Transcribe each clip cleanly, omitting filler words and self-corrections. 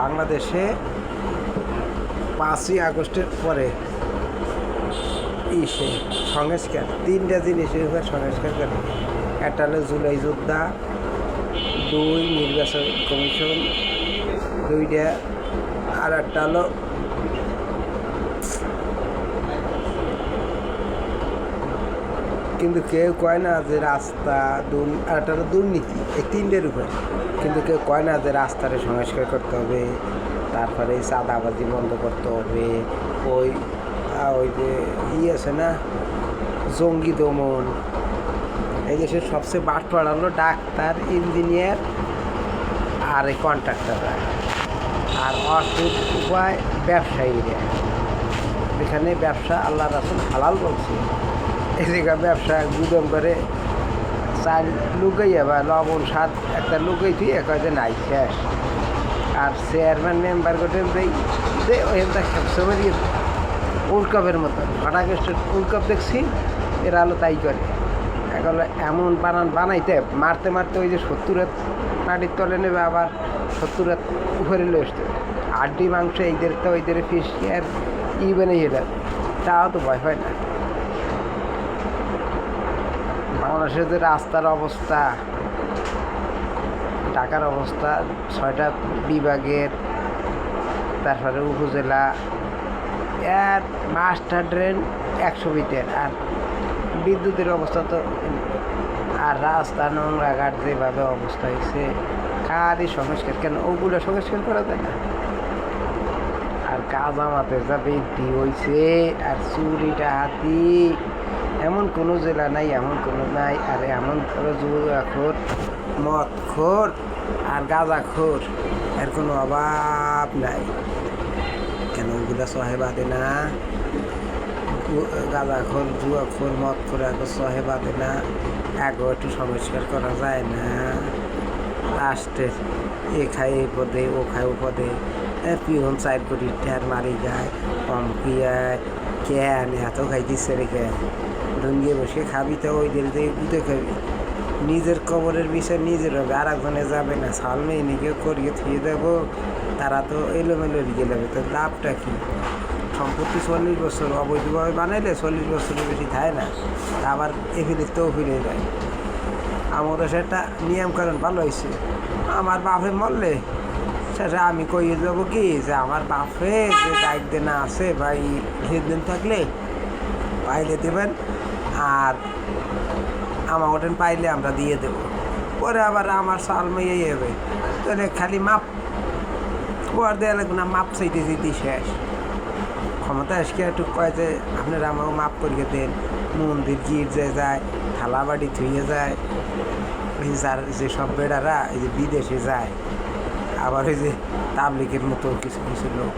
বাংলাদেশে 5ই আগস্টের পরে সংস্কার 3টা জিনিসের উপর সংস্কার করে। একটা হলো জুলাই যোদ্ধা, 2 নির্বাচন কমিশন, 2টা, আর একটা হলো কিন্তু কেউ কয় না যে রাস্তা, আর একটা হলো দুর্নীতি। এই 3টের উপর কিন্তু কেউ কয় না যে রাস্তার সংস্কার করতে হবে, তারপরে চাঁদাবাজি বন্ধ করতে হবে, ওই যে আছে না জঙ্গি দমন। এই দেশের সবচেয়ে বাটপাড় হলো ডাক্তার, ইঞ্জিনিয়ার আর এই কন্ট্রাক্টররা, আর অসুখ উপায় ব্যবসায়ীরা। এখানে ব্যবসা আল্লাহ রাসূল হালাল বলছে, এদিকে ব্যবসা গুদম করে চাল লুকাইয়া বা লবণ স্বাদ একটা লুকাই তুই কয় যে নাই শেষ। আর চেয়ারম্যান মেম্বার গোটেন যে ওইটা খেপসে বেরিয়ে উল্কাপের মতো হঠাৎ উল্কাপ দেখছি, এরা হলো তাই করে। এখন এমন বানাইতে মারতে মারতে ওই যে 70 মাটির তলে নেবে, আবার 70 উপরে লো আসতে আড্ডি মাংস এইদের তো ওইদের ফিস আর বানিয়ে এটা, তাও তো ভয় হয় না। বাংলাদেশের যে রাস্তার অবস্থা, ঢাকার অবস্থা, 6টা বিভাগের, তারপরে উপজেলা, এর মাস্টার ড্রেন 100 মিটার, আর বিদ্যুতের অবস্থা তো, আর রাস্তা নোংরাঘাট যেভাবে অবস্থা হয়েছে, খালি সংস্কার কেন ওগুলো সংস্কার করা যায় না? আর কাজা মাতে যা বৃদ্ধি হয়েছে, আর চুরিটা হাতি, এমন কোনো জেলা নাই, এমন কোনো নাই। আর এমন কোনো জুয়াখোর, মদখোর আর গাঁজাখোর, এর কোনো অভাব নাই। কেন ওগুলো সহে বাদে না? গাঁজাখোর, জুয়াখোর, মদখোর এত সহে বাদে না? একটু সংস্কার করা যায় না? লাস্টের এ খায় এ পদে, ও খায় ও পদে, পিওন 4 কোটি ঠের মারি যায়, কমকিয়ায় কেন এত খাইতেছে রেখে ধুঙ্গিয়ে বসে খাবি, তো ওইদের দিয়ে গুঁতে খাবি। নিজের কবরের বিষয় নিজের হবে, আর একজনে যাবে না। সালমে নিজে করিয়ে থুয়ে দেবো, তারা তো এলোমেলো রিগে যাবে, তো লাভটা কী? সম্পত্তি 40 বছর অবৈধভাবে বানাইলে 40 বছরের বেশি থাকে না, তা আবার এফিলে তো ফিরে যায়। আমাদের সেটা নিয়মকানুন ভালো হয়েছে। আমার বাপে মরলে শেষে আমি কইয়ে যাবো কি যে আমার বাপে যে দায়িত্ব না আছে ভাই, সেদিন থাকলে পাইলে দেবেন, আর আমার ওঠেন পাইলে আমরা দিয়ে দেবো। পরে আবার আমার সাল মেয়ে যাবে, তাহলে খালি মাপ ওর দেওয়া লাগবে না, মাপ চাইতে যেতে শেষ। ক্ষমতা এসে একটু কয় যে আপনারা আমাকে মাপ করিয়ে দেন, মন্দির গির্জে যায়, থালা বাড়ি ধুয়ে যায়, ওই যার যেসব বেড়ারা এই যে বিদেশে যায়, আবার ওই যে তাবলিকের মতো কিছু কিছু লোক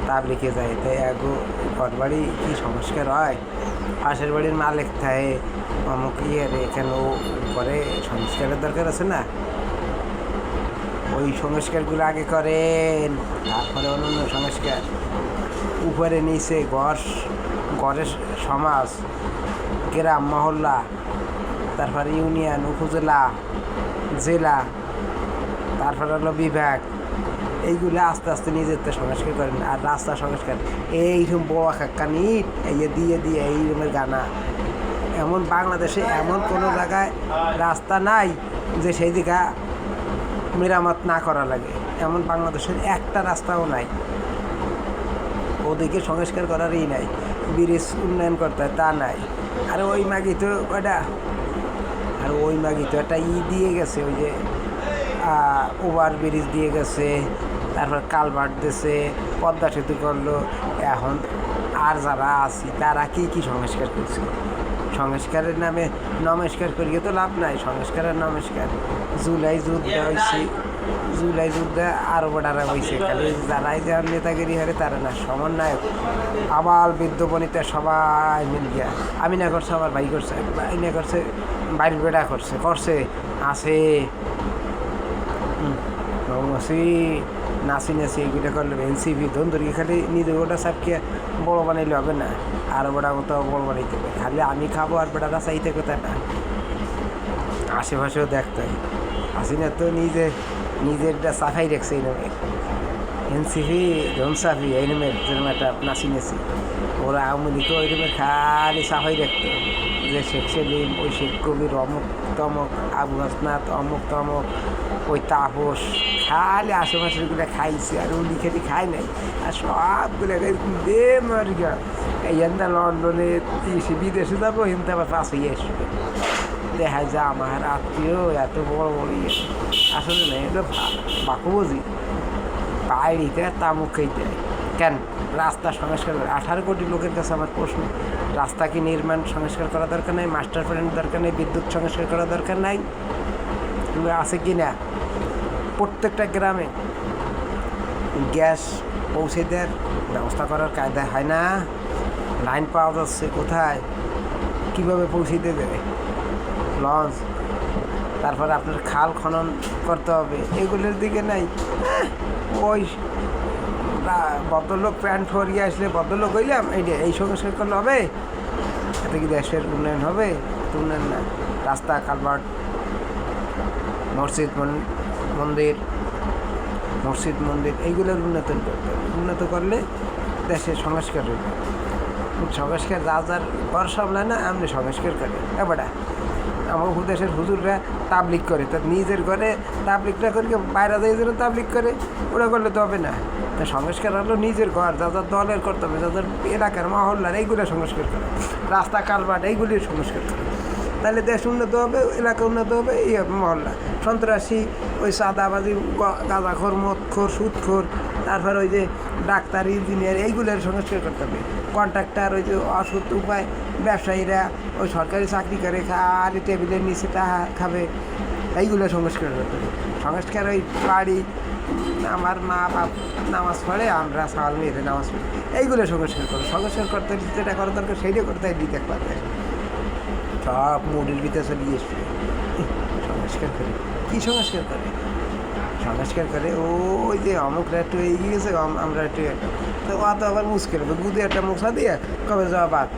তাবলিকে যায়, তাই আগো ঘর বাড়ি কী সংস্কার হয়, পাশের বাড়ির মালিক থাকে অমুক রে এখানে ও করে, সংস্কারের দরকার আছে না? ওই সংস্কারগুলো আগে করেন, তারপরে অন্য সংস্কার। উপরে নিচে ঘরের সমাজ, গ্রাম মহল্লা, তারপরে ইউনিয়ন, উপজেলা, জেলা, তারপরে হলো বিভাগ, এইগুলো আস্তে আস্তে নিজের তো সংস্কার করেন। আর রাস্তা সংস্কার এইরকম বড় একটা ইট দিয়ে দিয়ে এইরকমের গানা, এমন বাংলাদেশে এমন কোনো জায়গায় রাস্তা নাই যে সেই দিকে মেরামত না করা লাগে, এমন বাংলাদেশের একটা রাস্তাও নাই। ওদিকে সংস্কার করারই নাই, ব্রিজ উন্নয়ন করতে হয় তা নাই। আর ওই মাগি তো ওটা, আর ওই মাগি তো একটা দিয়ে গেছে, ওই যে ওভার ব্রিজ দিয়ে গেছে, তারপর কালভার্ট দিয়েছে, পদ্মা সেতু করলো। এখন আর যারা আছি তারা কি সংস্কার করছে? সংস্কারের নামে নমস্কার করিয়ে তো লাভ নাই। সংস্কারের নমস্কার, জুলাই যুদ্ধ হয়েছে, জুলাই যুদ্ধে আরও বড়ারা হয়েছে, খালি যারাই যে নেতাগিরি হারে তারা না, সমন্বয়ক আবাল বৃদ্ধ বনিতা সবাই মিল গিয়া, আমি না করছে, আমার ভাই করছে, ভাই না করছে, বাইরের বেড়া করছে আছে নাচি এগুলো করলে এনসিপি ধন্দুরি খালি নিজের ওটা সাপকে বড়ো বানাইলে হবে না, আর বেড়া কোথাও বড় বানাইতে হবে। খালি আমি খাবো আর বেড়াটা চাইতে কোথায় না, আশেপাশেও দেখতে হয়। হাসিনা তো নিজেরটা সাফাই রাখছে এই নামে। এনসিপি ধনসাফি এই নামের যেরকম একটা নাচি নেছি ওরা আওয়ামী লীগকে ওই রকমের খালি সাফাই রাখতো যে শেখ সেলিম ওই শেখ কবির অমুক তমক আবু হাসনাত অমুক তমক ওই তাপস খালি আশেপাশেরগুলো খাইছে আর ও লিখেটি খায় নাই আর সবগুলো বেমারিকা এই এনটা লন্ডনে এসে বিদেশে যাবো হিন্দু আবার পাশে আসবে দেখা যায় আমার আত্মীয় এত বড় বড় আসলে না এটা বাকুবজি বাইরেতে তামুক খেতে কেন রাস্তা সংস্কার করে 18 কোটি লোকের কাছে আমার প্রশ্ন রাস্তা কি নির্মাণ সংস্কার করা দরকার নাই মাস্টার প্ল্যান দরকার নেই বিদ্যুৎ সংস্কার করা দরকার নাই আছে কি না প্রত্যেকটা গ্রামে গ্যাস পৌঁছে দেওয়ার ব্যবস্থা করার কায়দা হয় না লাইন পাওয়া যাচ্ছে কোথায় কীভাবে পৌঁছে দেবে লঞ্চ তারপরে আপনার খাল খনন করতে হবে এগুলোর দিকে নাই ওই ভদ্রলোক প্যান্ট ফরিয়ে আসলে ভদ্রলোক হইলাম এই সংস্কার করলে হবে এতে কি দেশের উন্নয়ন হবে উন্নয়ন না রাস্তা কালভার্ট মসজিদ মন্দির এইগুলোর উন্নত করলে দেশের সংস্কার হইবে সংস্কার রাজার ঘর সামলায় না আপনি সংস্কার করে এবারে আমার দেশের হুজুররা তাবলিক করে তার নিজের ঘরে তাবলিকটা করে বাইরে যায় যেন তাবলিক করে ওরা করলে তো হবে না তা সংস্কার হলো নিজের ঘর যাদের দলের করতে হবে যাদের এলাকার মহল্লার এইগুলো সংস্কার করে রাস্তা কালভার্ট এইগুলির সংস্কার করে তাহলে দেশ উন্নত হবে এলাকা উন্নত হবে এই মহল্লা সন্ত্রাসী ওই সাদাবাজি গাঁজাখোর মদখোর সুদখোর তারপর ওই যে ডাক্তার ইঞ্জিনিয়ার এইগুলোর সংস্কার করতে হবে কন্ট্রাক্টর ওই যে অসৎ উপায় ব্যবসায়ীরা ওই সরকারি চাকরি করে খালি টেবিলের নিচে টাকা খাবে এইগুলো সংস্কার করতে হবে সংস্কার ওই বাড়ি আমার মা বাপ নামাজ পড়ে আমরা সাল মেয়েদের নামাজ পড়ি এইগুলো সংস্কার করো সংস্কার করতে যেটা করা দরকার সেইটাই করতে দিতে পারবে সব মুডির ভিতরে চলে এসছে সংস্কার করে কী সংস্কার করে সংস্কার করে ওই যে অমুকরা একটু এগিয়ে গেছে আমরা একটু তো অত আবার মুশকিল হবে গুদে একটা মুখা দিয়ে কবে যাওয়া বাদ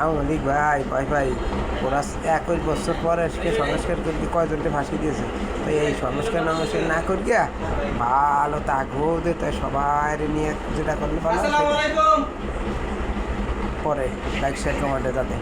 আওয়ামী ভাই ভাই ভাই ওরা 21 বছর পরে আজকে সংস্কার করতে কয়জনকে ফাঁসি দিয়েছে তো এই সংস্কার নমস্কার না করিয়া ভালো তাগো দে তাই সবাই নিয়ে যেটা করলে ভালো পরে লাইক শেয়ার কমেন্টে যাতে